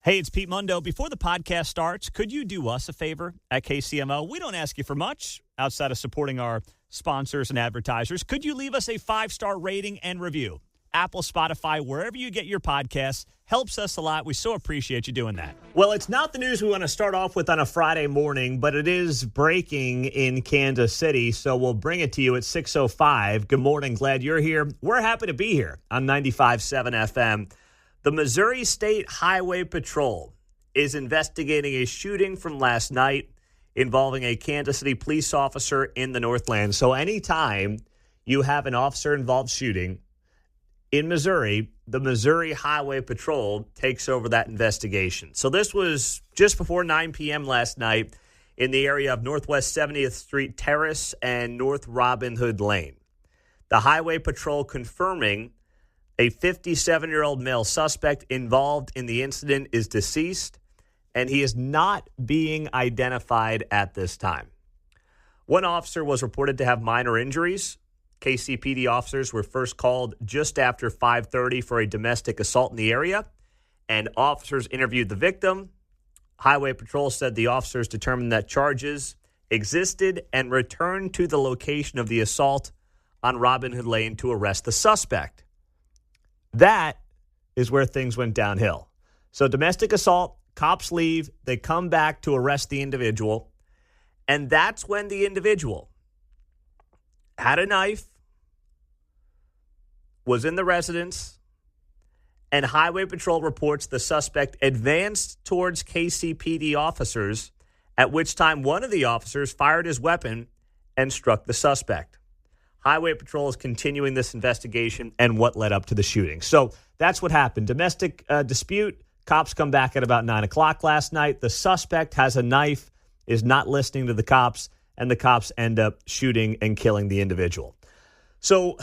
Hey, it's Pete Mundo. Before the podcast starts, could you do us a favor at KCMO? We don't ask you for much outside of supporting our sponsors and advertisers. Could you leave us a 5-star rating and review? Apple, Spotify, wherever you get your podcasts. Helps us a lot. We so appreciate you doing that. Well, it's not the news we want to start off with on a Friday morning, but it is breaking in Kansas City, so we'll bring it to you at 6:05. Good morning. Glad you're here. We're happy to be here on 95.7 FM. The Missouri State Highway Patrol is investigating a shooting from last night involving a Kansas City police officer in the Northland. So anytime you have an officer-involved shooting in Missouri, the Missouri Highway Patrol takes over that investigation. So this was just before 9 p.m. last night in the area of Northwest 70th Street Terrace and North Robin Hood Lane. The Highway Patrol confirming a 57-year-old male suspect involved in the incident is deceased, and he is not being identified at this time. One officer was reported to have minor injuries. KCPD officers were first called just after 5:30 for a domestic assault in the area, and officers interviewed the victim. Highway Patrol said the officers determined that charges existed and returned to the location of the assault on Robin Hood Lane to arrest the suspect. That is where things went downhill. So domestic assault, cops leave, they come back to arrest the individual, and that's when the individual had a knife, was in the residence, and Highway Patrol reports the suspect advanced towards KCPD officers, at which time one of the officers fired his weapon and struck the suspect. Highway Patrol is continuing this investigation and what led up to the shooting. So that's what happened. Domestic dispute. Cops come back at about 9 o'clock last night. The suspect has a knife, is not listening to the cops, and the cops end up shooting and killing the individual. So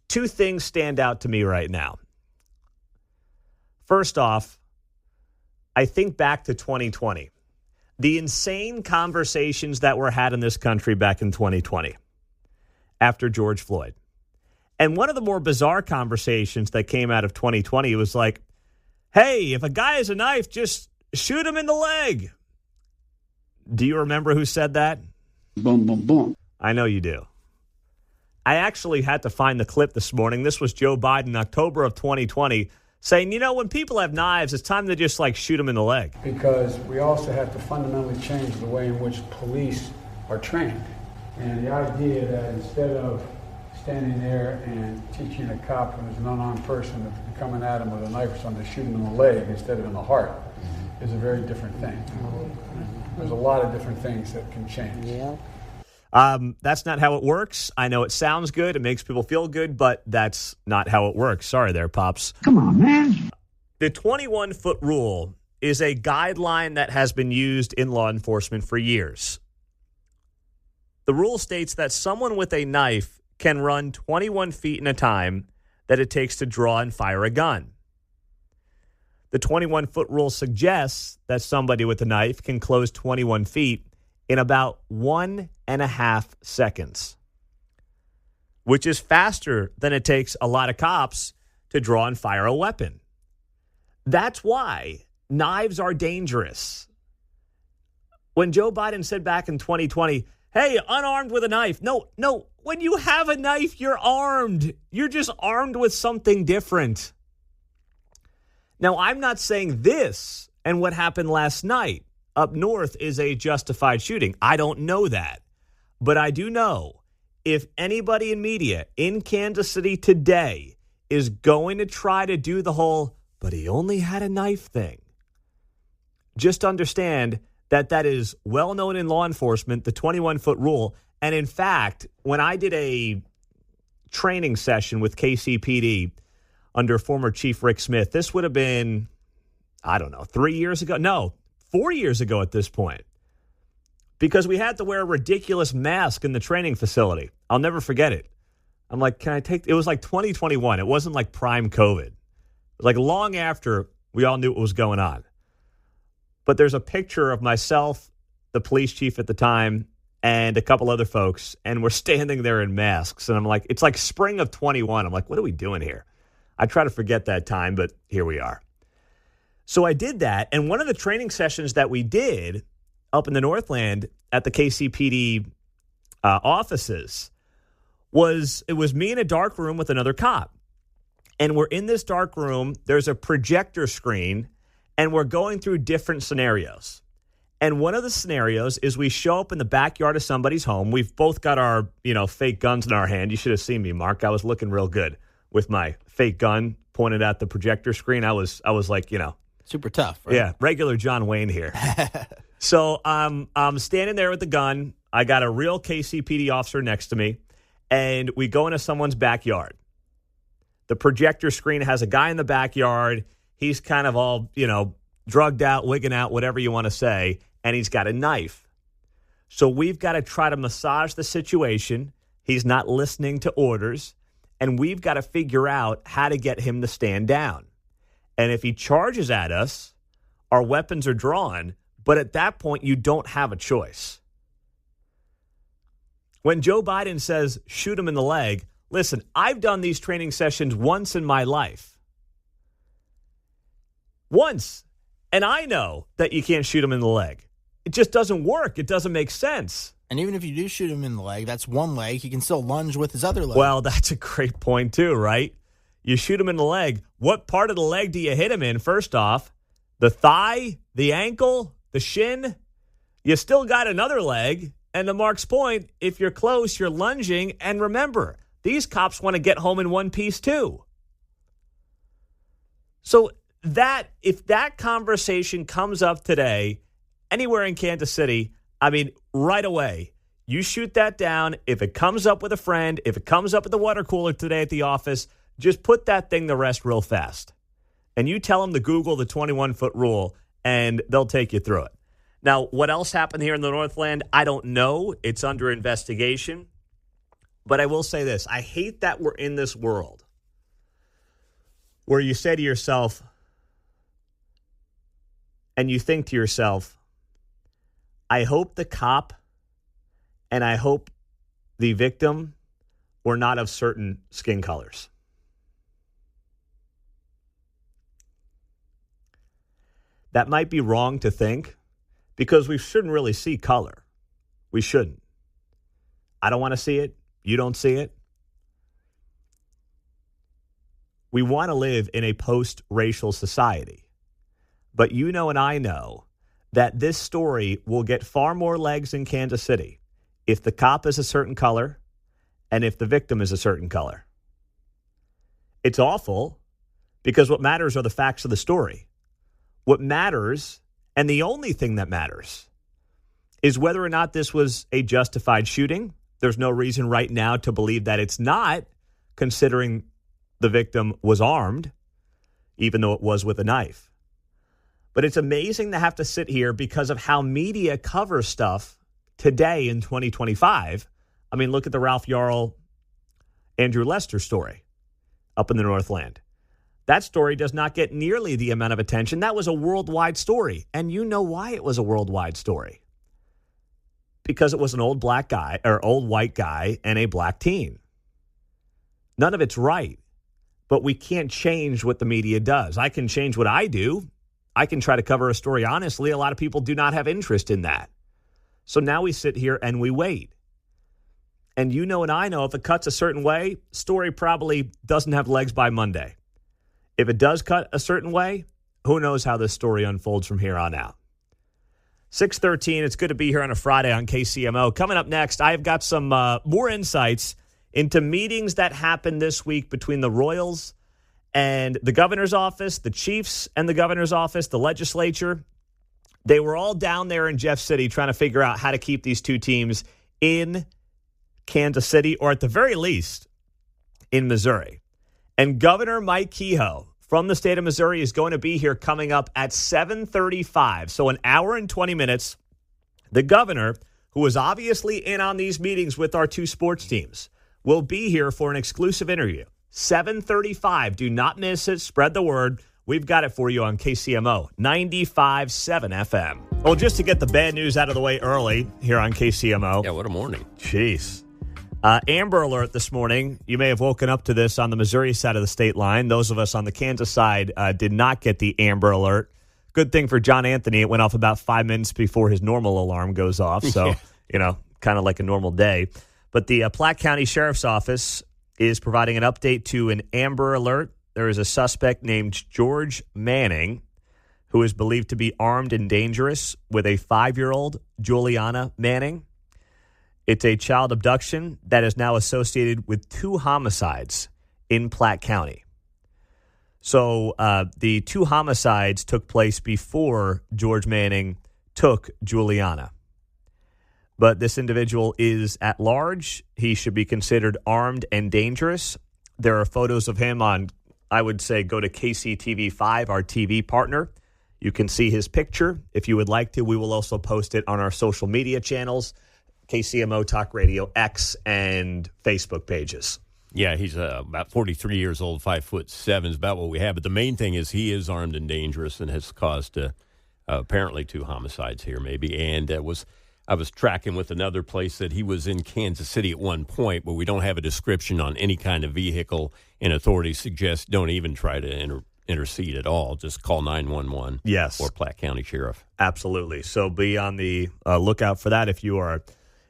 two things stand out to me right now. First off, I think back to 2020. The insane conversations that were had in this country back in 2020. After George Floyd. And one of the more bizarre conversations that came out of 2020 was like, hey, if a guy has a knife, just shoot him in the leg. Do you remember who said that? Boom, boom, boom. I know you do. I actually had to find the clip this morning. This was Joe Biden in October of 2020 saying, you know, when people have knives, it's time to just like shoot them in the leg. Because we also have to fundamentally change the way in which police are trained. And the idea that instead of standing there and teaching a cop who's an unarmed person to coming at him with a knife or something to shoot him in the leg instead of in the heart is a very different thing. There's a lot of different things that can change. Yeah. That's not how it works. I know it sounds good. It makes people feel good, but that's not how it works. Sorry there, Pops. Come on, man. The 21-foot rule is a guideline that has been used in law enforcement for years. The rule states that someone with a knife can run 21 feet in a time that it takes to draw and fire a gun. The 21-foot rule suggests that somebody with a knife can close 21 feet in about 1.5 seconds, which is faster than it takes a lot of cops to draw and fire a weapon. That's why knives are dangerous. When Joe Biden said back in 2020, hey, unarmed with a knife. No. When you have a knife, you're armed. You're just armed with something different. Now, I'm not saying this and what happened last night up north is a justified shooting. I don't know that. But I do know if anybody in media in Kansas City today is going to try to do the whole, but he only had a knife thing, just understand that is well known in law enforcement, the 21-foot rule. And in fact, when I did a training session with KCPD under former Chief Rick Smith, this would have been, 3 years ago. No, 4 years ago at this point. Because we had to wear a ridiculous mask in the training facility. I'll never forget it. I'm like, can I take, it was like 2021. It wasn't like prime COVID. It was like long after we all knew what was going on. But there's a picture of myself, the police chief at the time, and a couple other folks, and we're standing there in masks. And I'm like, it's like spring of 21. I'm like, what are we doing here? I try to forget that time, but here we are. So I did that. And one of the training sessions that we did up in the Northland at the KCPD offices was me in a dark room with another cop. And we're in this dark room. There's a projector screen, and we're going through different scenarios. And one of the scenarios is we show up in the backyard of somebody's home. We've both got our, fake guns in our hand. You should have seen me, Mark. I was looking real good with my fake gun pointed at the projector screen. I was like, super tough, right? Yeah, regular John Wayne here. So I'm standing there with the gun. I got a real KCPD officer next to me, and we go into someone's backyard. The projector screen has a guy in the backyard. He's kind of all, drugged out, wigging out, whatever you want to say, and he's got a knife. So we've got to try to massage the situation. He's not listening to orders, and we've got to figure out how to get him to stand down. And if he charges at us, our weapons are drawn, but at that point, you don't have a choice. When Joe Biden says, shoot him in the leg, listen, I've done these training sessions once in my life. Once. And I know that you can't shoot him in the leg. It just doesn't work. It doesn't make sense. And even if you do shoot him in the leg, that's one leg. He can still lunge with his other leg. Well, that's a great point too, right? You shoot him in the leg. What part of the leg do you hit him in, first off? The thigh, the ankle, the shin? You still got another leg. And to Mark's point, if you're close, you're lunging. And remember, these cops want to get home in one piece too. So if that conversation comes up today, anywhere in Kansas City, right away, you shoot that down. If it comes up with a friend, if it comes up at the water cooler today at the office, just put that thing to rest real fast. And you tell them to Google the 21-foot rule, and they'll take you through it. Now, what else happened here in the Northland? I don't know. It's under investigation. But I will say this. I hate that we're in this world where you say to yourself, and you think to yourself, I hope the cop and I hope the victim were not of certain skin colors. That might be wrong to think because we shouldn't really see color. We shouldn't. I don't want to see it. You don't see it. We want to live in a post-racial society. But you know and I know that this story will get far more legs in Kansas City if the cop is a certain color and if the victim is a certain color. It's awful because what matters are the facts of the story. What matters, and the only thing that matters, is whether or not this was a justified shooting. There's no reason right now to believe that it's not, considering the victim was armed, even though it was with a knife. But it's amazing to have to sit here because of how media covers stuff today in 2025. Look at the Ralph Yarl, Andrew Lester story up in the Northland. That story does not get nearly the amount of attention. That was a worldwide story. And you know why it was a worldwide story. Because it was an old black guy or old white guy and a black teen. None of it's right. But we can't change what the media does. I can change what I do. I can try to cover a story honestly. A lot of people do not have interest in that. So now we sit here and we wait. And you know and I know if it cuts a certain way, story probably doesn't have legs by Monday. If it does cut a certain way, who knows how this story unfolds from here on out. 6:13, it's good to be here on a Friday on KCMO. Coming up next, I've got some more insights into meetings that happened this week between the Royals and the governor's office, the Chiefs and the governor's office, the legislature. They were all down there in Jeff City trying to figure out how to keep these two teams in Kansas City, or at the very least, in Missouri. And Governor Mike Kehoe from the state of Missouri is going to be here coming up at 7:35. So an hour and 20 minutes. The governor, who was obviously in on these meetings with our two sports teams, will be here for an exclusive interview. 7:35. Do not miss it. Spread the word. We've got it for you on KCMO 95.7 FM. Well, just to get the bad news out of the way early here on KCMO. Yeah, what a morning. Jeez. Amber alert this morning. You may have woken up to this on the Missouri side of the state line. Those of us on the Kansas side did not get the Amber alert. Good thing for John Anthony, it went off about 5 minutes before his normal alarm goes off. So, kind of like a normal day. But the Platte County Sheriff's Office is providing an update to an Amber Alert. There is a suspect named George Manning who is believed to be armed and dangerous with a 5-year-old, Juliana Manning. It's a child abduction that is now associated with 2 homicides in Platte County. So the 2 homicides took place before George Manning took Juliana. But this individual is at large. He should be considered armed and dangerous. There are photos of him on, I would say, go to KCTV5, our TV partner. You can see his picture. If you would like to, we will also post it on our social media channels, KCMO Talk Radio X and Facebook pages. Yeah, he's about 43 years old, 5'7" is about what we have. But the main thing is he is armed and dangerous and has caused apparently 2 homicides here, maybe. And I was tracking with another place that he was in Kansas City at one point, but we don't have a description on any kind of vehicle, and authorities suggest don't even try to intercede at all. Just call 911. Yes. Or Platte County Sheriff. Absolutely. So be on the lookout for that if you are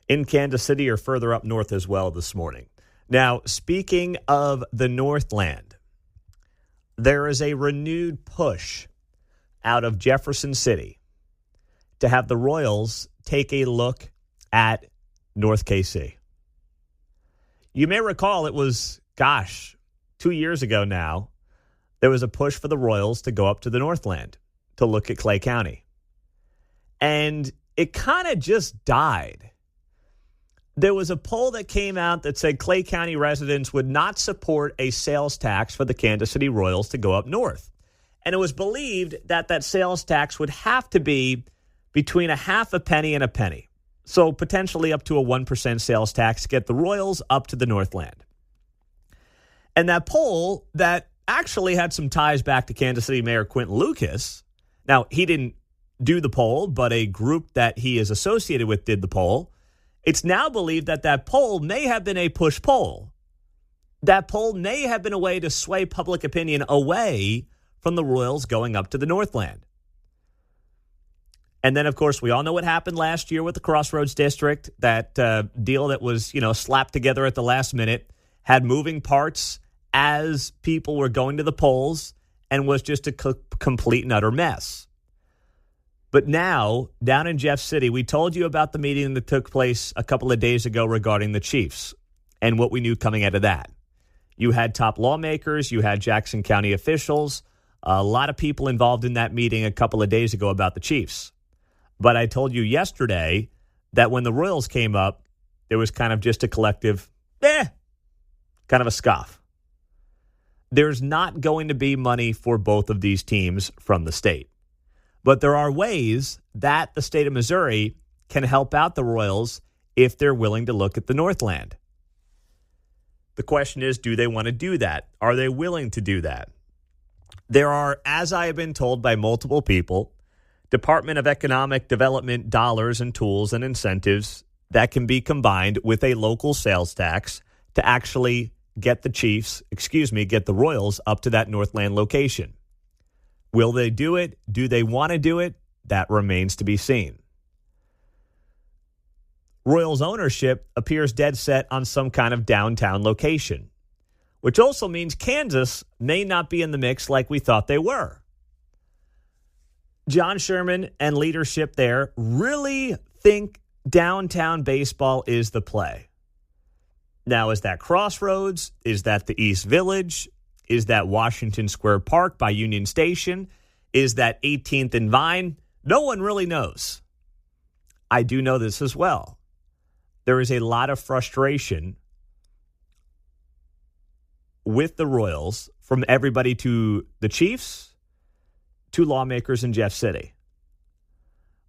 in Kansas City or further up north as well this morning. Now, speaking of the Northland, there is a renewed push out of Jefferson City to have the Royals take a look at North KC. You may recall it was, 2 years ago now, there was a push for the Royals to go up to the Northland to look at Clay County. And it kind of just died. There was a poll that came out that said Clay County residents would not support a sales tax for the Kansas City Royals to go up north. And it was believed that that sales tax would have to be between a half a penny and a penny. So potentially up to a 1% sales tax to get the Royals up to the Northland. And that poll that actually had some ties back to Kansas City Mayor Quinton Lucas. Now, he didn't do the poll, but a group that he is associated with did the poll. It's now believed that that poll may have been a push poll. That poll may have been a way to sway public opinion away from the Royals going up to the Northland. And then, of course, we all know what happened last year with the Crossroads District, that deal that was, slapped together at the last minute, had moving parts as people were going to the polls, and was just a complete and utter mess. But now, down in Jeff City, we told you about the meeting that took place a couple of days ago regarding the Chiefs and what we knew coming out of that. You had top lawmakers, you had Jackson County officials, a lot of people involved in that meeting a couple of days ago about the Chiefs. But I told you yesterday that when the Royals came up, there was kind of just a collective, kind of a scoff. There's not going to be money for both of these teams from the state. But there are ways that the state of Missouri can help out the Royals if they're willing to look at the Northland. The question is, do they want to do that? Are they willing to do that? There are, as I have been told by multiple people, Department of Economic Development dollars and tools and incentives that can be combined with a local sales tax to actually get the Royals up to that Northland location. Will they do it? Do they want to do it? That remains to be seen. Royals ownership appears dead set on some kind of downtown location, which also means Kansas may not be in the mix like we thought they were. John Sherman and leadership there really think downtown baseball is the play. Now, is that Crossroads? Is that the East Village? Is that Washington Square Park by Union Station? Is that 18th and Vine? No one really knows. I do know this as well. There is a lot of frustration with the Royals from everybody to the Chiefs to lawmakers in Jeff City,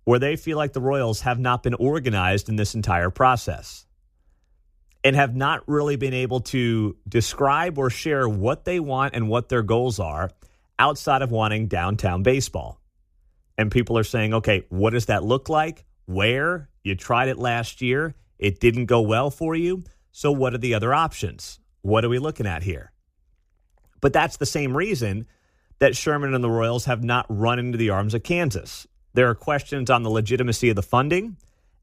where they feel like the Royals have not been organized in this entire process and have not really been able to describe or share what they want and what their goals are outside of wanting downtown baseball. And people are saying, okay, what does that look like? Where? You tried it last year. It didn't go well for you. So what are the other options? What are we looking at here? But that's the same reason that Sherman and the Royals have not run into the arms of Kansas. There are questions on the legitimacy of the funding,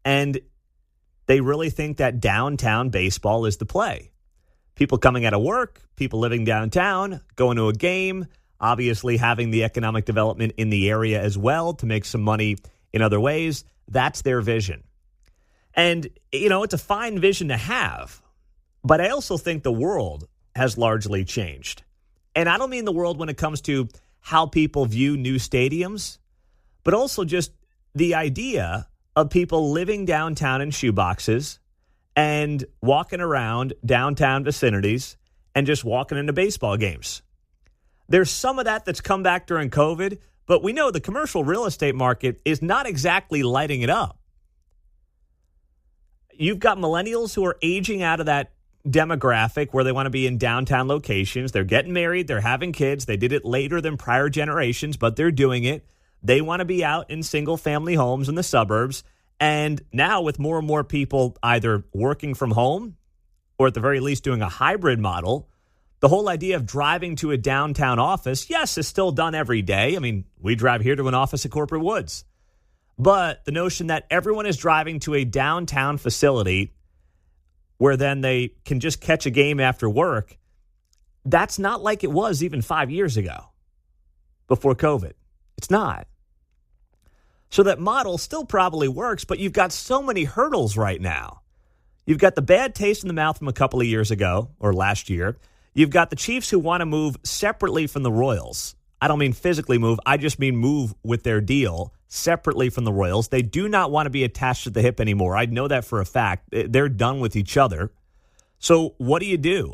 and they really think that downtown baseball is the play. People coming out of work, people living downtown, going to a game, obviously having the economic development in the area as well to make some money in other ways. That's their vision. And, it's a fine vision to have, but I also think the world has largely changed. And I don't mean the world when it comes to how people view new stadiums, but also just the idea of people living downtown in shoeboxes and walking around downtown vicinities and just walking into baseball games. There's some of that that's come back during COVID, but we know the commercial real estate market is not exactly lighting it up. You've got millennials who are aging out of that demographic where they want to be in downtown locations. They're getting married. They're having kids. They did it later than prior generations, but they're doing it. They want to be out in single-family homes in the suburbs. And now with more and more people either working from home or at the very least doing a hybrid model, the whole idea of driving to a downtown office, yes, is still done every day. I mean, we drive here to an office at Corporate Woods. But the notion that everyone is driving to a downtown facility where then they can just catch a game after work, that's not like it was even 5 years ago before COVID. It's not. So that model still probably works, but you've got so many hurdles right now. You've got the bad taste in the mouth from a couple of years ago or last year. You've got the Chiefs who want to move separately from the Royals. I don't mean physically move. I just mean move with their deal separately from the Royals. They do not want to be attached to the hip anymore. I know that for a fact. They're done with each other. So what do?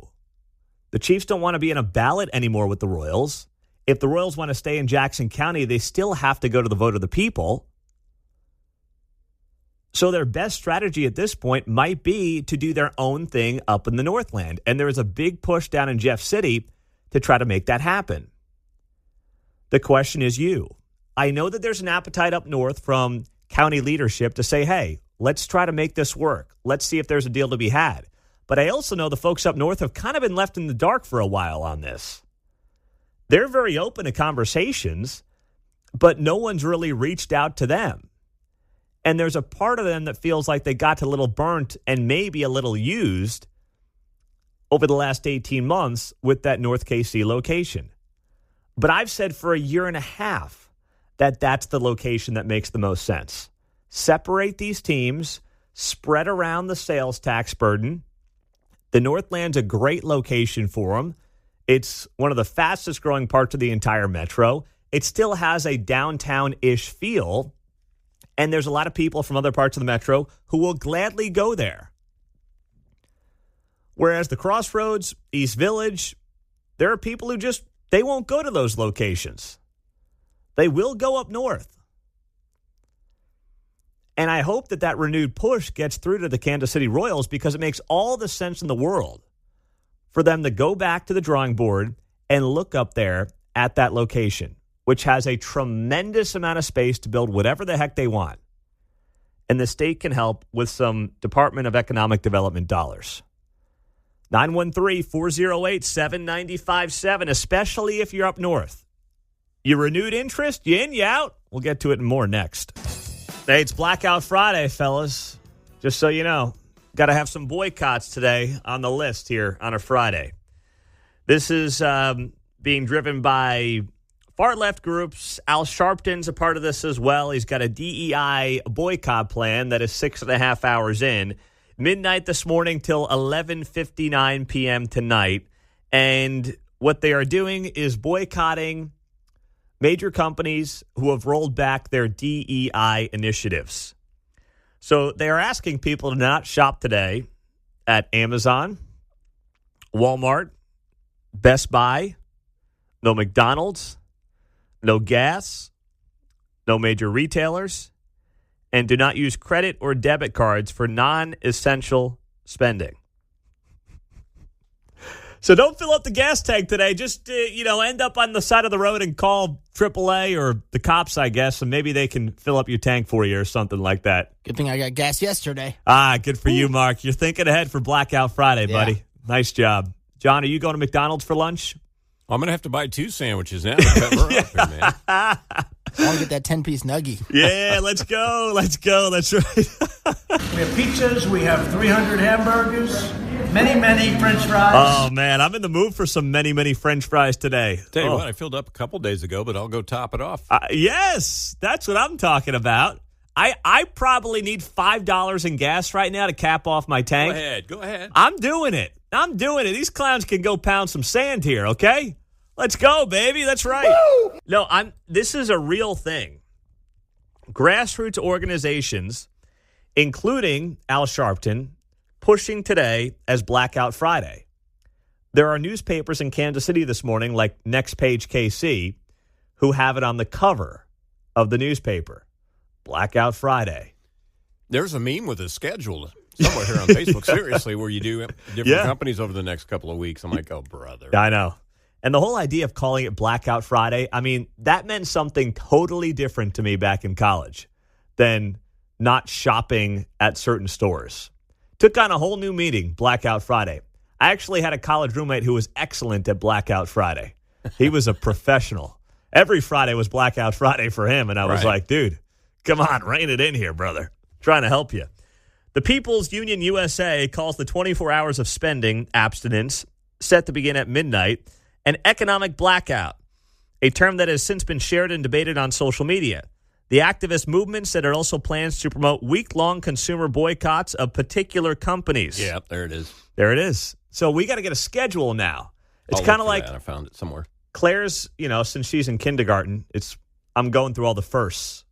The Chiefs don't want to be in a ballot anymore with the Royals. If the Royals want to stay in Jackson County, they still have to go to the vote of the people. So their best strategy at this point might be to do their own thing up in the Northland. And there is a big push down in Jeff City to try to make that happen. The question is you. I know that there's an appetite up north from county leadership to say, hey, let's try to make this work. Let's see if there's a deal to be had. But I also know the folks up north have kind of been left in the dark for a while on this. They're very open to conversations, but no one's really reached out to them. And there's a part of them that feels like they got a little burnt and maybe a little used over the last 18 months with that North KC location. But I've said for a year and a half that that's the location that makes the most sense. Separate these teams, spread around the sales tax burden. The Northland's a great location for them. It's one of the fastest growing parts of the entire metro. It still has a downtown-ish feel, and there's a lot of people from other parts of the metro who will gladly go there. Whereas the Crossroads, East Village, there are people who they won't go to those locations. They will go up north. And I hope that renewed push gets through to the Kansas City Royals because it makes all the sense in the world for them to go back to the drawing board and look up there at that location, which has a tremendous amount of space to build whatever the heck they want. And the state can help with some Department of Economic Development dollars. 913-408-7957, especially if you're up north. Your renewed interest? You in, you out? We'll get to it and more next. Hey, it's Blackout Friday, fellas. Just so you know, got to have some boycotts today on the list here on a Friday. This is being driven by far-left groups. Al Sharpton's a part of this as well. He's got a DEI boycott plan that is 6.5 hours in. Midnight this morning till 11:59 p.m. tonight. And what they are doing is boycotting major companies who have rolled back their DEI initiatives. So they are asking people to not shop today at Amazon, Walmart, Best Buy, no McDonald's, no gas, no major retailers, and do not use credit or debit cards for non-essential spending. So don't fill up the gas tank today. Just, end up on the side of the road and call AAA or the cops, I guess, and maybe they can fill up your tank for you or something like that. Good thing I got gas yesterday. Good for you, Mark. You're thinking ahead for Blackout Friday, buddy. Nice job. John, are you going to McDonald's for lunch? I'm going to have to buy 2 sandwiches now to cover up here, man. I want to get that 10-piece nuggie. Yeah, let's go. Let's go. That's right. We have pizzas. We have 300 hamburgers. Many French fries. Oh, man. I'm in the mood for some many French fries today. Tell you what, I filled up a couple days ago, but I'll go top it off. Yes, that's what I'm talking about. I probably need $5 in gas right now to cap off my tank. Go ahead. I'm doing it. These clowns can go pound some sand here, okay? Let's go, baby. That's right. Woo! No, this is a real thing. Grassroots organizations, including Al Sharpton, pushing today as Blackout Friday. There are newspapers in Kansas City this morning, like Next Page KC, who have it on the cover of the newspaper. Blackout Friday. There's a meme with a schedule somewhere here on Facebook, seriously, where you do different companies over the next couple of weeks. I'm like, oh, brother. I know. And the whole idea of calling it Blackout Friday, I mean, that meant something totally different to me back in college than not shopping at certain stores. Took on a whole new meaning, Blackout Friday. I actually had a college roommate who was excellent at Blackout Friday. He was a professional. Every Friday was Blackout Friday for him, and I was like, dude, come on, rein it in here, brother. Trying to help you. The People's Union USA calls the 24 hours of spending abstinence set to begin at midnight an economic blackout, a term that has since been shared and debated on social media. The activist movement said it also plans to promote week-long consumer boycotts of particular companies. Yeah, there it is. There it is. So we got to get a schedule now. It's kind of like I found it somewhere. Claire's, since she's in kindergarten, I'm going through all the firsts.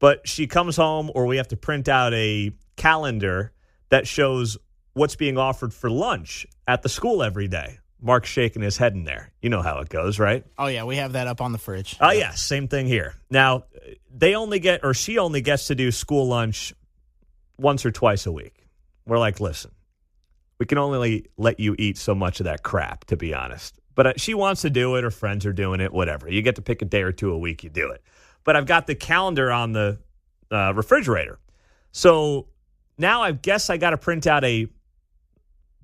But she comes home or we have to print out a calendar that shows what's being offered for lunch at the school every day. Mark's shaking his head in there. You know how it goes, right? Oh, yeah, we have that up on the fridge. Oh, yeah, same thing here. Now, she only gets to do school lunch once or twice a week. We're like, listen, we can only let you eat so much of that crap, to be honest. But she wants to do it, her friends are doing it, whatever. You get to pick a day or two a week, you do it. But I've got the calendar on the refrigerator. So now I guess I got to print out a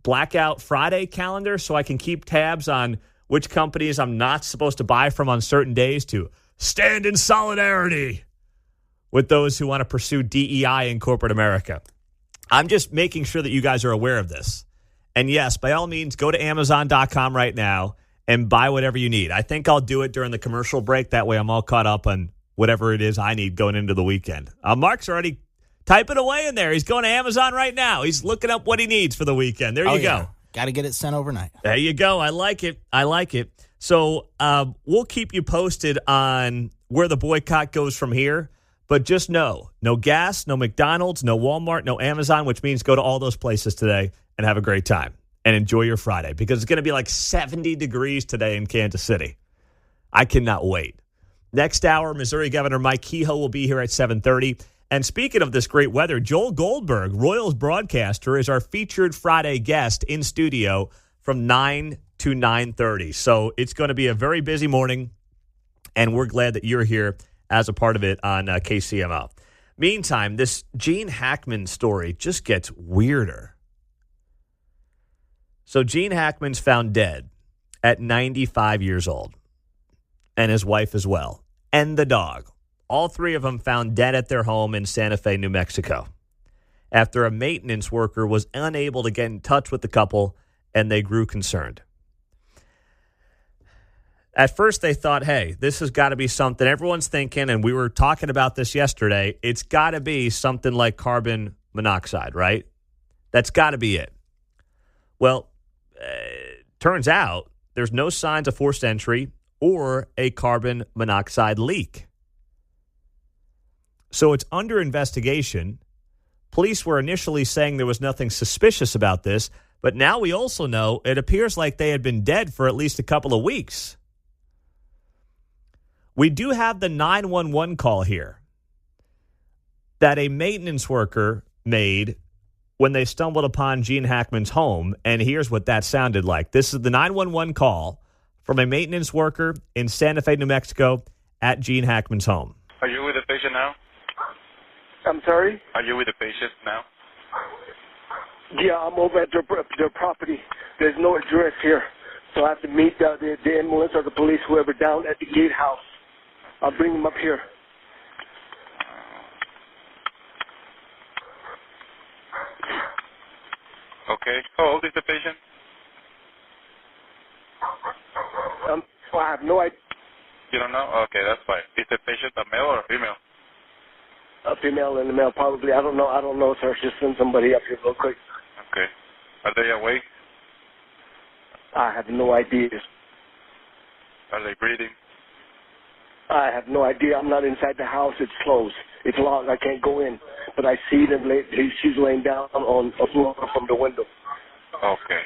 Blackout Friday calendar so I can keep tabs on which companies I'm not supposed to buy from on certain days to stand in solidarity with those who want to pursue DEI in corporate America. I'm just making sure that you guys are aware of this. And yes, by all means, go to Amazon.com right now and buy whatever you need. I think I'll do it during the commercial break. That way I'm all caught up on whatever it is I need going into the weekend. Mark's already typing away in there. He's going to Amazon right now. He's looking up what he needs for the weekend. There you go. Got to get it sent overnight. There you go. I like it. So we'll keep you posted on where the boycott goes from here. But just know, no gas, no McDonald's, no Walmart, no Amazon, which means go to all those places today and have a great time and enjoy your Friday because it's going to be like 70 degrees today in Kansas City. I cannot wait. Next hour, Missouri Governor Mike Kehoe will be here at 7:30. And speaking of this great weather, Joel Goldberg, Royals broadcaster, is our featured Friday guest in studio from 9 to 9:30. So it's going to be a very busy morning, and we're glad that you're here as a part of it on KCMO. Meantime, this Gene Hackman story just gets weirder. So Gene Hackman's found dead at 95 years old, and his wife as well, and the dog. All three of them found dead at their home in Santa Fe, New Mexico, after a maintenance worker was unable to get in touch with the couple, and they grew concerned. At first, they thought, hey, this has got to be something. Everyone's thinking, and we were talking about this yesterday, it's got to be something like carbon monoxide, right? That's got to be it. Well, turns out there's no signs of forced entry or a carbon monoxide leak. So it's under investigation. Police were initially saying there was nothing suspicious about this, but now we also know it appears like they had been dead for at least a couple of weeks. We do have the 911 call here that a maintenance worker made when they stumbled upon Gene Hackman's home, and here's what that sounded like. This is the 911 call from a maintenance worker in Santa Fe, New Mexico at Gene Hackman's home. Are you with the patient now? I'm sorry? Are you with the patient now? Yeah, I'm over at their property. There's no address here. So I have to meet the ambulance or the police, whoever, down at the gatehouse. I'll bring them up here. Okay. How old is the patient? I have no idea. You don't know? Okay, that's fine. Is the patient a male or a female? A female and a male, probably. I don't know, sir. Just send somebody up here real quick. Okay. Are they awake? I have no idea. Are they breathing? I have no idea. I'm not inside the house. It's closed. It's locked. I can't go in. But I see them. She's laying down on a floor from the window. Okay.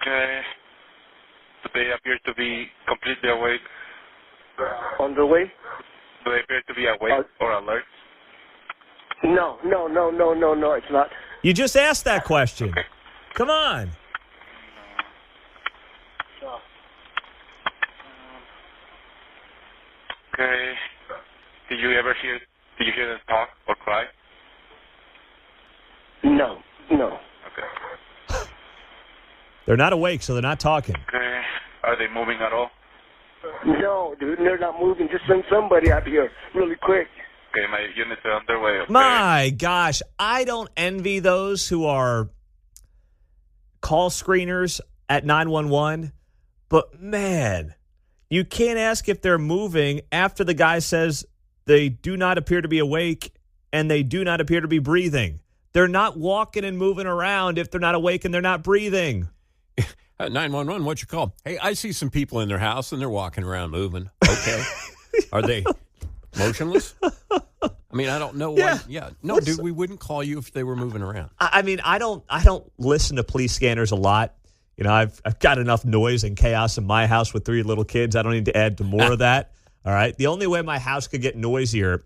Okay. Do they appear to be completely awake? On the way? Do they appear to be awake or alert? No, it's not. You just asked that question. Okay. Come on. Okay. Did you hear them talk or cry? No. Okay. They're not awake, so they're not talking. Okay. Are they moving at all? No, dude, they're not moving. Just send somebody up here really quick. Okay, my units are underway. Okay. My gosh, I don't envy those who are call screeners at 911, but man, you can't ask if they're moving after the guy says they do not appear to be awake and they do not appear to be breathing. They're not walking and moving around if they're not awake and they're not breathing. 911, what's your call? Hey, I see some people in their house and they're walking around moving. Okay. Are they motionless? I mean, I don't know. No, dude, we wouldn't call you if they were moving around. I mean, I don't listen to police scanners a lot. You know, I've got enough noise and chaos in my house with 3 little kids. I don't need to add to more of that. All right. The only way my house could get noisier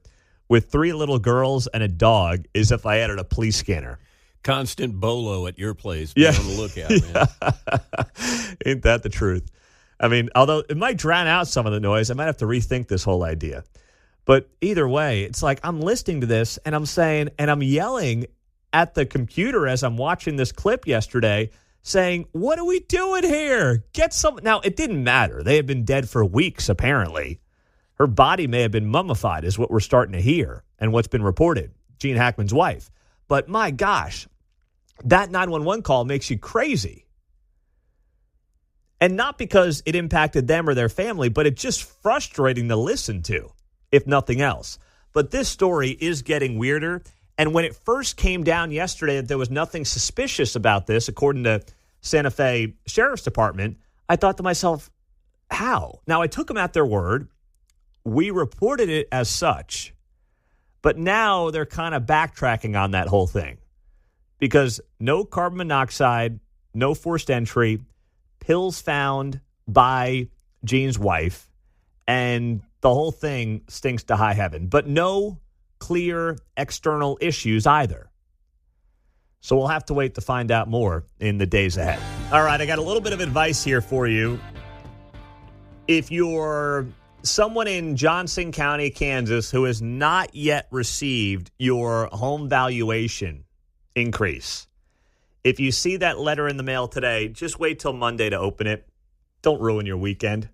with 3 little girls and a dog is if I added a police scanner. Constant bolo at your place. Be on the lookout, man. Ain't that the truth? I mean, although it might drown out some of the noise, I might have to rethink this whole idea. But either way, it's like I'm listening to this and I'm saying, and I'm yelling at the computer as I'm watching this clip yesterday, saying, what are we doing here? Get some. Now, it didn't matter. They had been dead for weeks, apparently. Her body may have been mummified, is what we're starting to hear and what's been reported. Gene Hackman's wife. But my gosh, that 911 call makes you crazy. And not because it impacted them or their family, but it's just frustrating to listen to, if nothing else. But this story is getting weirder. And when it first came down yesterday that there was nothing suspicious about this, according to Santa Fe Sheriff's Department, I thought to myself, how? Now, I took them at their word. We reported it as such. But now they're kind of backtracking on that whole thing. Because no carbon monoxide, no forced entry, pills found by Gene's wife, and the whole thing stinks to high heaven. But no clear external issues either. So we'll have to wait to find out more in the days ahead. All right, I got a little bit of advice here for you. If you're someone in Johnson County, Kansas, who has not yet received your home valuation increase, if you see that letter in the mail today, just wait till Monday to open it. Don't ruin your weekend,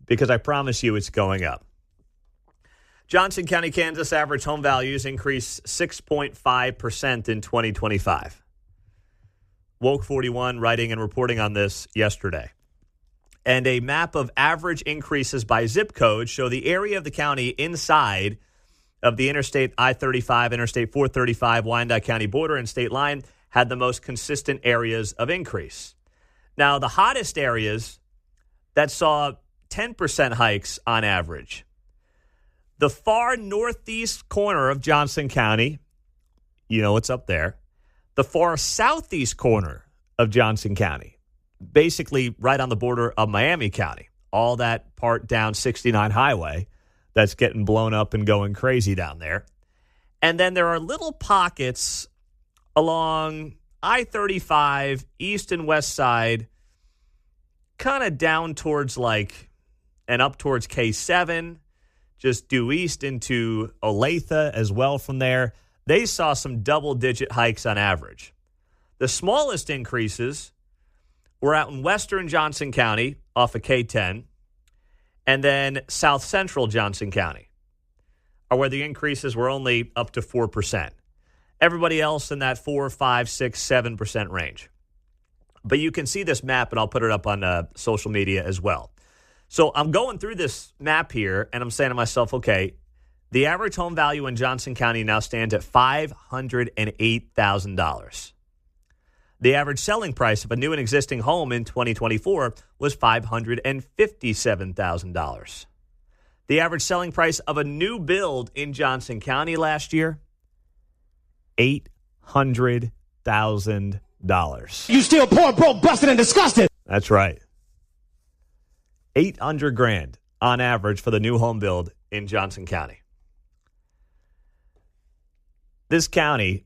because I promise you it's going up. Johnson County, Kansas average home values increased 6.5% in 2025. Woke 41 writing and reporting on this yesterday. And a map of average increases by zip code show the area of the county inside of the Interstate I-35, Interstate 435, Wyandotte County border and state line had the most consistent areas of increase. Now, the hottest areas that saw 10% hikes on average. The far northeast corner of Johnson County, you know what's up there. The far southeast corner of Johnson County, basically right on the border of Miami County, all that part down 69 Highway that's getting blown up and going crazy down there. And then there are little pockets along I-35, east and west side, kind of down towards and up towards K7, just due east into Olathe as well from there. they saw some double-digit hikes on average. The smallest increases were out in western Johnson County off of K10, and then south central Johnson County, are where the increases were only up to 4%. Everybody else in that 4, 5, 6, 7% range. But you can see this map, and I'll put it up on social media as well. So I'm going through this map here, and I'm saying to myself, okay, the average home value in Johnson County now stands at $508,000. The average selling price of a new and existing home in 2024 was $557,000. The average selling price of a new build in Johnson County last year, $800,000. You still poor, broke, busted, and disgusted. That's right. $800,000 on average for the new home build in Johnson County. This county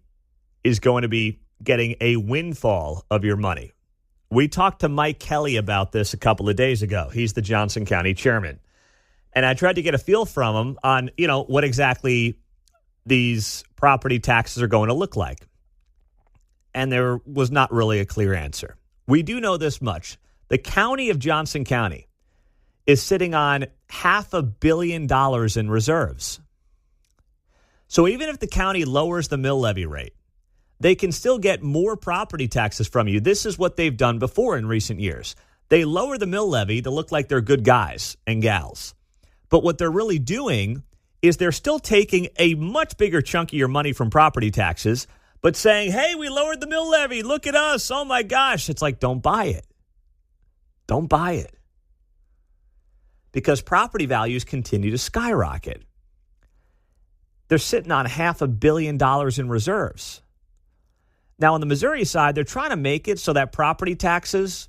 is going to be getting a windfall of your money. We talked to Mike Kelly about this a couple of days ago. He's the Johnson County chairman. And I tried to get a feel from him on, what exactly these property taxes are going to look like. And there was not really a clear answer. We do know this much. The county of Johnson County is sitting on $500 million in reserves. So even if the county lowers the mill levy rate, they can still get more property taxes from you. This is what they've done before in recent years. They lower the mill levy to look like they're good guys and gals. But what they're really doing is they're still taking a much bigger chunk of your money from property taxes, but saying, hey, we lowered the mill levy. Look at us. Oh, my gosh. It's like, don't buy it. Don't buy it. Because property values continue to skyrocket. They're sitting on $500 million in reserves. Now, on the Missouri side, they're trying to make it so that property taxes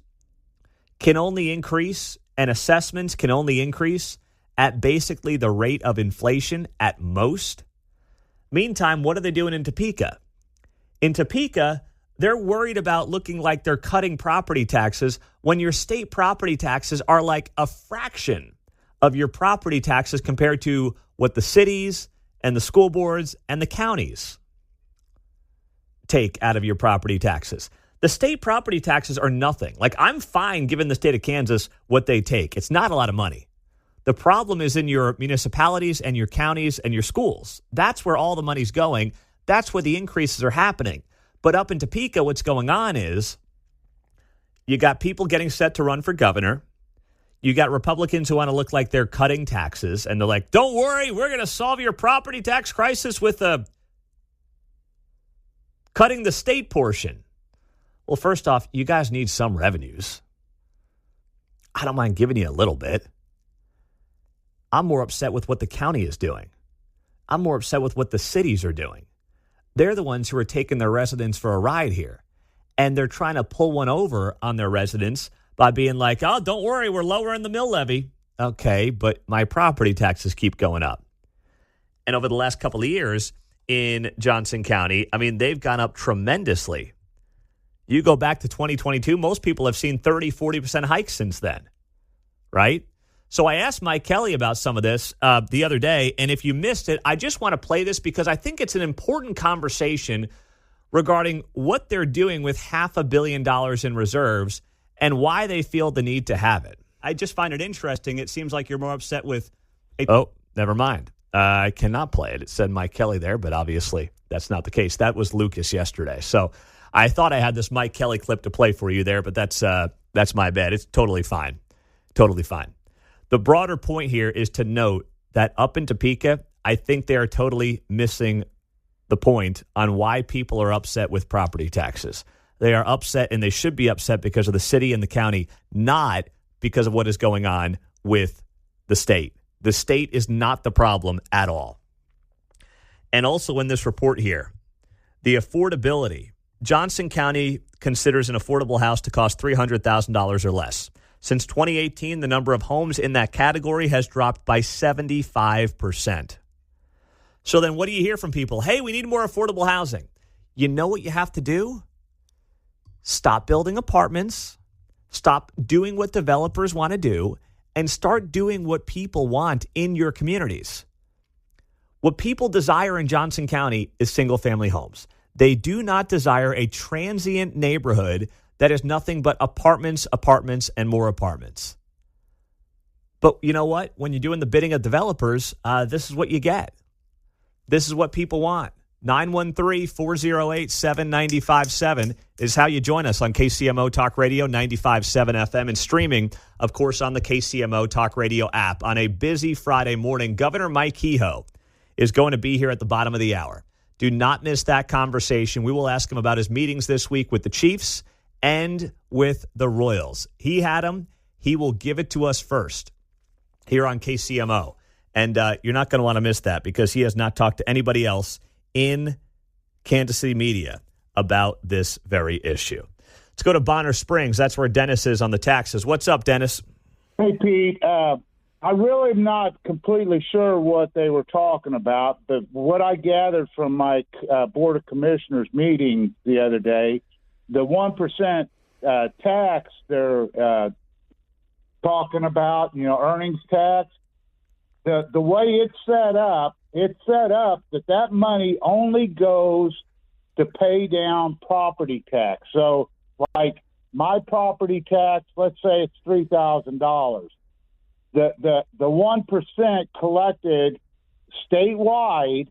can only increase and assessments can only increase at basically the rate of inflation at most. Meantime, what are they doing in Topeka? In Topeka, they're worried about looking like they're cutting property taxes when your state property taxes are like a fraction of your property taxes compared to what the cities and the school boards and the counties take out of your property taxes. The state property taxes are nothing. Like, I'm fine giving the state of Kansas what they take. It's not a lot of money. The problem is in your municipalities and your counties and your schools. That's where all the money's going. That's where the increases are happening. But up in Topeka, what's going on is you got people getting set to run for governor. You got Republicans who want to look like they're cutting taxes. And they're like, don't worry, we're going to solve your property tax crisis with cutting the state portion. Well, first off, you guys need some revenues. I don't mind giving you a little bit. I'm more upset with what the county is doing. I'm more upset with what the cities are doing. They're the ones who are taking their residents for a ride here. And they're trying to pull one over on their residents by being like, oh, don't worry, we're lowering the mill levy. Okay, but my property taxes keep going up. And over the last couple of years in Johnson County, I mean, they've gone up tremendously. You go back to 2022, most people have seen 30, 40% hikes since then, right? So I asked Mike Kelly about some of this the other day, and if you missed it, I just want to play this because I think it's an important conversation regarding what they're doing with $500 million in reserves and why they feel the need to have it. I just find it interesting. It seems like you're more upset with... Oh, never mind. I cannot play it. It said Mike Kelly there, but obviously that's not the case. That was Lucas yesterday. So I thought I had this Mike Kelly clip to play for you there, but that's my bad. It's totally fine. Totally fine. The broader point here is to note that up in Topeka, I think they are totally missing the point on why people are upset with property taxes. They are upset, and they should be upset because of the city and the county, not because of what is going on with the state. The state is not the problem at all. And also in this report here, the affordability. Johnson County considers an affordable house to cost $300,000 or less. Since 2018, the number of homes in that category has dropped by 75%. So then what do you hear from people? Hey, we need more affordable housing. You know what you have to do? Stop building apartments. Stop doing what developers want to do and start doing what people want in your communities. What people desire in Johnson County is single-family homes. They do not desire a transient neighborhood that is nothing but apartments, and more apartments. But you know what? When you're doing the bidding of developers, this is what you get. This is what people want. 913-408-7957 is how you join us on KCMO Talk Radio 95.7 FM and streaming, of course, on the KCMO Talk Radio app. On a busy Friday morning, Governor Mike Kehoe is going to be here at the bottom of the hour. Do not miss that conversation. We will ask him about his meetings this week with the Chiefs and with the Royals. He had them. He will give it to us first here on KCMO. And you're not going to want to miss that because he has not talked to anybody else in Kansas City media about this very issue. Let's go to Bonner Springs. That's where Dennis is on the taxes. What's up, Dennis? Hey, Pete. I really am not completely sure what they were talking about, but what I gathered from my Board of Commissioners meeting the other day, the 1% tax they're talking about, earnings tax, the way it's set up that money only goes to pay down property tax. So, like my property tax, let's say it's $3,000. The 1% collected statewide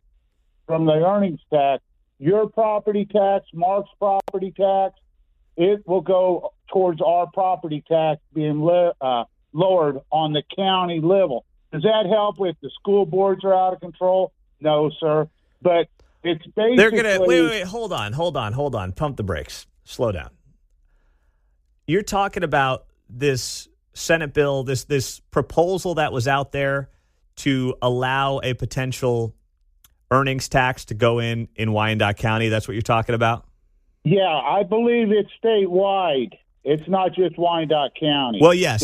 from the earnings tax, your property tax, Mark's property tax, it will go towards our property tax being lowered on the county level. Does that help if the school boards are out of control? No, sir. But it's basically... They're going to... Wait. Hold on. Pump the brakes. Slow down. You're talking about this Senate bill, this proposal that was out there to allow a potential earnings tax to go in Wyandotte County. That's what you're talking about? Yeah, I believe it's statewide. It's not just Wyandotte County. Well, yes.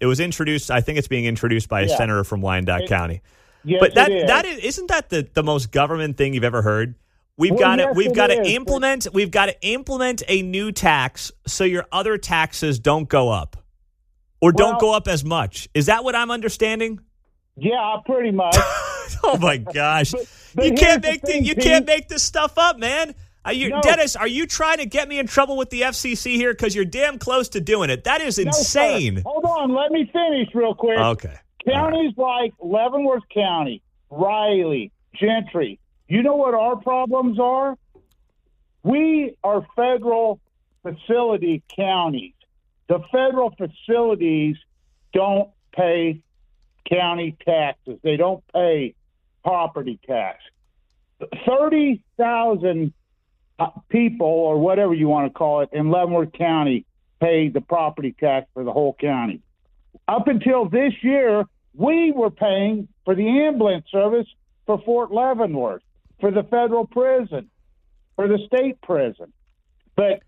It was introduced. I think it's being introduced by a senator from Wyandotte County. Yes, but isn't that the most government thing you've ever heard? We've got to implement a new tax so your other taxes don't go up or don't go up as much. Is that what I'm understanding? Yeah, pretty much. Oh my gosh. But you can't make this stuff up, man. Dennis, are you trying to get me in trouble with the FCC here? Because you're damn close to doing it. That is insane. No, hold on. Let me finish real quick. Okay. Counties like Leavenworth County, Riley, Gentry, you know what our problems are? We are federal facility counties. The federal facilities don't pay county taxes. They don't pay property tax. 30,000 people, or whatever you want to call it, in Leavenworth County pay the property tax for the whole county. Up until this year, we were paying for the ambulance service for Fort Leavenworth, for the federal prison, for the state prison. But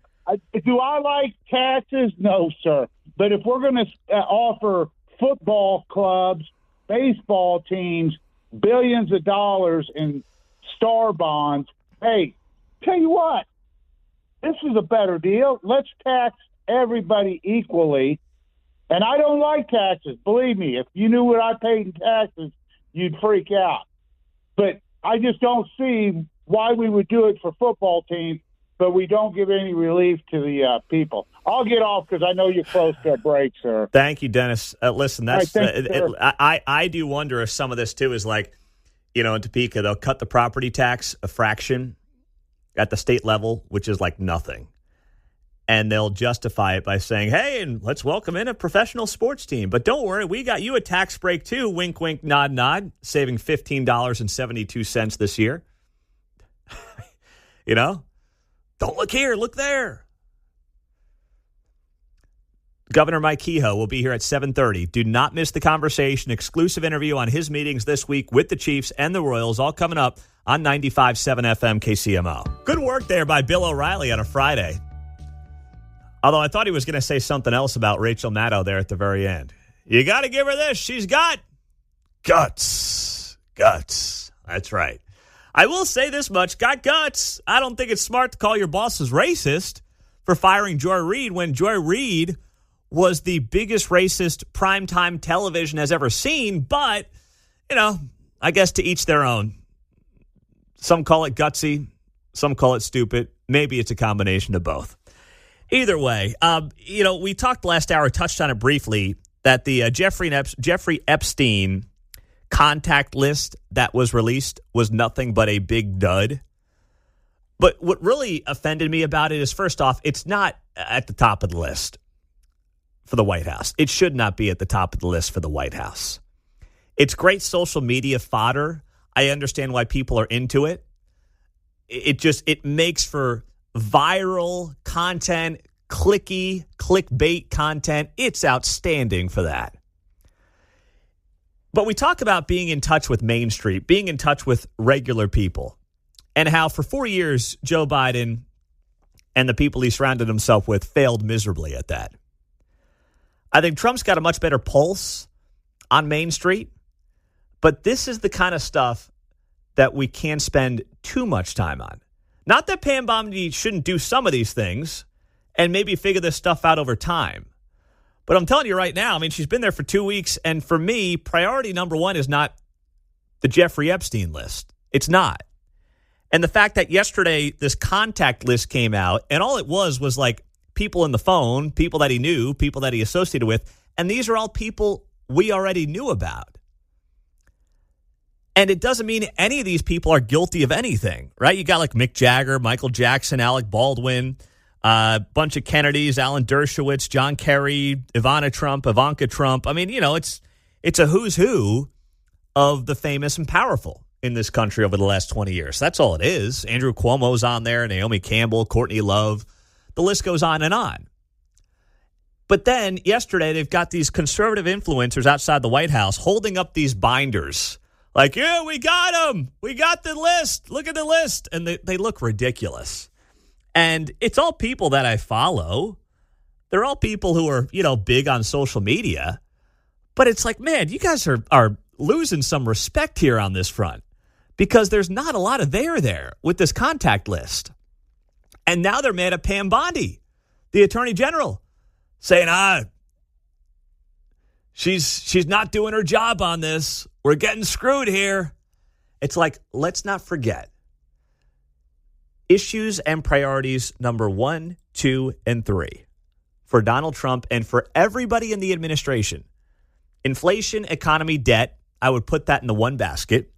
do I like taxes? No, sir. But if we're going to offer football clubs, baseball teams, billions of dollars in star bonds, hey, tell you what, this is a better deal. Let's tax everybody equally. And I don't like taxes. Believe me, if you knew what I paid in taxes, you'd freak out. But I just don't see why we would do it for football teams, but we don't give any relief to the people. I'll get off because I know you're close to a break, sir. Thank you, Dennis. Listen, that's I do wonder if some of this, too, is like, in Topeka, they'll cut the property tax a fraction at the state level, which is like nothing. And they'll justify it by saying, hey, and let's welcome in a professional sports team. But don't worry, we got you a tax break too. Wink, wink, nod, nod. Saving $15.72 this year. Don't look here, look there. Governor Mike Kehoe will be here at 7:30. Do not miss the conversation. Exclusive interview on his meetings this week with the Chiefs and the Royals, all coming up on 95.7 FM KCMO. Good work there by Bill O'Reilly on a Friday. Although I thought he was going to say something else about Rachel Maddow there at the very end. You got to give her this. She's got guts. Guts. That's right. I will say this much. Got guts. I don't think it's smart to call your bosses racist for firing Joy Reid when Joy Reid was the biggest racist primetime television has ever seen. But, I guess to each their own. Some call it gutsy. Some call it stupid. Maybe it's a combination of both. Either way, we talked last hour, touched on it briefly, that the Jeffrey Epstein contact list that was released was nothing but a big dud. But what really offended me about it is, first off, it's not at the top of the list for the White House. It should not be at the top of the list for the White House. It's great social media fodder. I understand why people are into it. It makes for viral content, clickbait content. It's outstanding for that. But we talk about being in touch with Main Street, being in touch with regular people, and how for 4 years, Joe Biden and the people he surrounded himself with failed miserably at that. I think Trump's got a much better pulse on Main Street, but this is the kind of stuff that we can't spend too much time on. Not that Pam Bondi shouldn't do some of these things and maybe figure this stuff out over time. But I'm telling you right now, I mean, she's been there for 2 weeks, and for me, priority number one is not the Jeffrey Epstein list. It's not. And the fact that yesterday this contact list came out, and all it was like people in the phone, people that he knew, people that he associated with, and these are all people we already knew about. And it doesn't mean any of these people are guilty of anything, right? You got like Mick Jagger, Michael Jackson, Alec Baldwin, a bunch of Kennedys, Alan Dershowitz, John Kerry, Ivanka Trump. I mean, it's a who's who of the famous and powerful in this country over the last 20 years. That's all it is. Andrew Cuomo's on there, Naomi Campbell, Courtney Love. The list goes on and on. But then yesterday, they've got these conservative influencers outside the White House holding up these binders. Like, yeah, we got them. We got the list. Look at the list. And they look ridiculous. And it's all people that I follow. They're all people who are, big on social media. But it's like, man, you guys are losing some respect here on this front because there's not a lot of there with this contact list. And now they're mad at Pam Bondi, the Attorney General, saying, she's not doing her job on this. We're getting screwed here. It's like, let's not forget. Issues and priorities number 1, 2, and 3 for Donald Trump and for everybody in the administration. Inflation, economy, debt, I would put that in the one basket.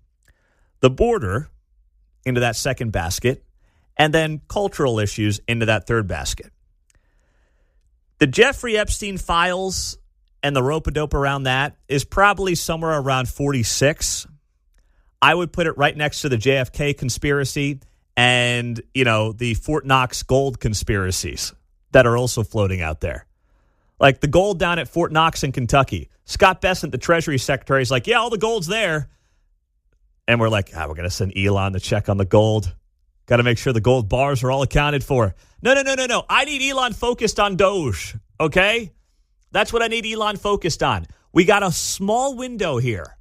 The border into that second basket. And then cultural issues into that third basket. The Jeffrey Epstein files and the rope-a-dope around that is probably somewhere around 46. I would put it right next to the JFK conspiracy and, the Fort Knox gold conspiracies that are also floating out there. Like the gold down at Fort Knox in Kentucky. Scott Bessent, the Treasury Secretary, is like, yeah, all the gold's there. And we're like, we're going to send Elon to check on the gold. Got to make sure the gold bars are all accounted for. No. I need Elon focused on Doge, okay? That's what I need Elon focused on. We got a small window here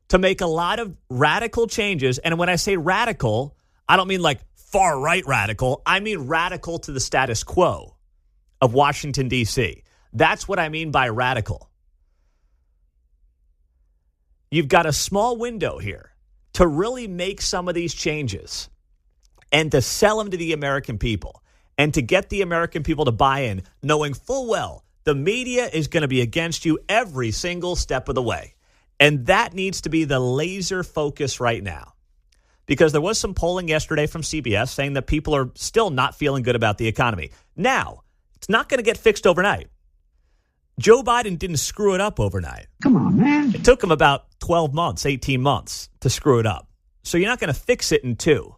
to make a lot of radical changes. And when I say radical, I don't mean like far-right radical. I mean radical to the status quo of Washington, D.C. That's what I mean by radical. You've got a small window here to really make some of these changes and to sell them to the American people and to get the American people to buy in, knowing full well the media is going to be against you every single step of the way. And that needs to be the laser focus right now. Because there was some polling yesterday from CBS saying that people are still not feeling good about the economy. Now, it's not going to get fixed overnight. Joe Biden didn't screw it up overnight. Come on, man. It took him about 12 months, 18 months to screw it up. So you're not going to fix it in 2.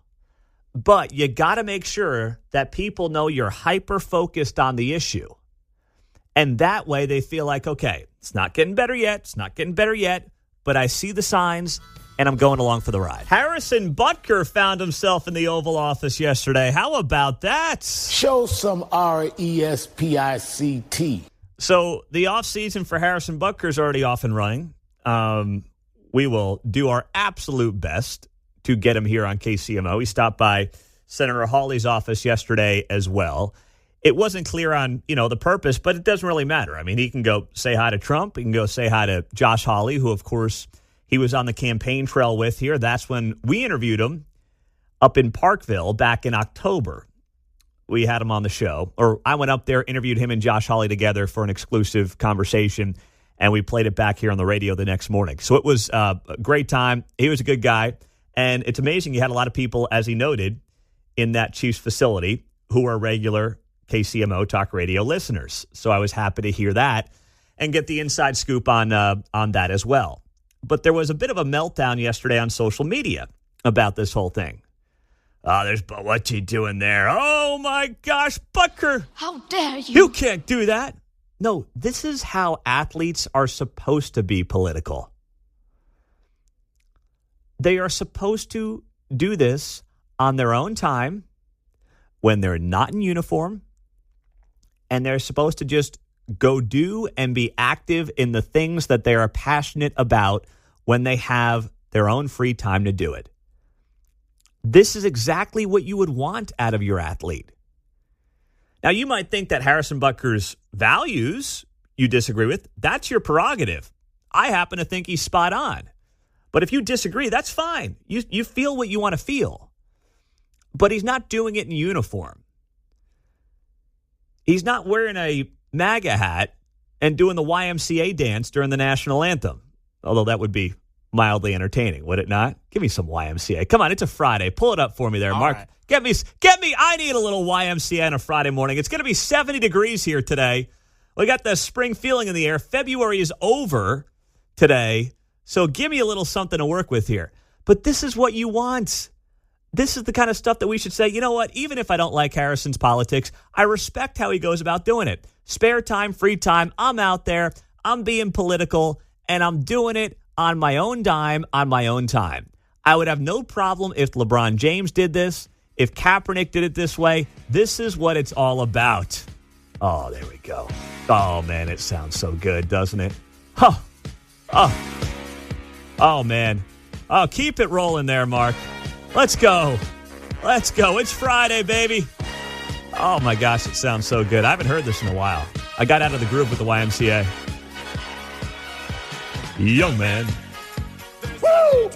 But you got to make sure that people know you're hyper-focused on the issue. And that way they feel like, okay, it's not getting better yet. But I see the signs, and I'm going along for the ride. Harrison Butker found himself in the Oval Office yesterday. How about that? Show some RESPICT. So the offseason for Harrison Butker is already off and running. We will do our absolute best to get him here on KCMO. He stopped by Senator Hawley's office yesterday as well. It wasn't clear on, the purpose, but it doesn't really matter. I mean, he can go say hi to Trump. He can go say hi to Josh Hawley, who, of course, he was on the campaign trail with here. That's when we interviewed him up in Parkville back in October. We had him on the show, or I went up there, interviewed him and Josh Hawley together for an exclusive conversation, and we played it back here on the radio the next morning. So it was a great time. He was a good guy, and it's amazing. He had a lot of people, as he noted, in that Chiefs facility who are regular KCMO Talk Radio listeners. So I was happy to hear that and get the inside scoop on that as well. But there was a bit of a meltdown yesterday on social media about this whole thing. But what's he doing there? Oh, my gosh, Butker. How dare you? You can't do that. No, this is how athletes are supposed to be political. They are supposed to do this on their own time when they're not in uniform, and they're supposed to just go do and be active in the things that they are passionate about when they have their own free time to do it. This is exactly what you would want out of your athlete. Now, you might think that Harrison Butker's values you disagree with. That's your prerogative. I happen to think he's spot on. But if you disagree, that's fine. You feel what you want to feel. But he's not doing it in uniform. He's not wearing a MAGA hat and doing the YMCA dance during the national anthem. Although that would be mildly entertaining, would it not? Give me some YMCA. Come on, it's a Friday. Pull it up for me there, Mark. Right. Get me. I need a little YMCA on a Friday morning. It's going to be 70 degrees here today. We got the spring feeling in the air. February is over today, so give me a little something to work with here. But this is what you want. This is the kind of stuff that we should say, you know what, even if I don't like Harrison's politics, I respect how he goes about doing it. Spare time, free time, I'm out there, I'm being political, and I'm doing it on my own dime, on my own time. I would have no problem if LeBron James did this, if Kaepernick did it this way. This is what it's all about. Oh, there we go. Oh, man, it sounds so good, doesn't it? Oh, man. Oh, keep it rolling there, Mark. Let's go. Let's go. It's Friday, baby. Oh, my gosh, it sounds so good. I haven't heard this in a while. I got out of the groove with the YMCA. Young man. Woo!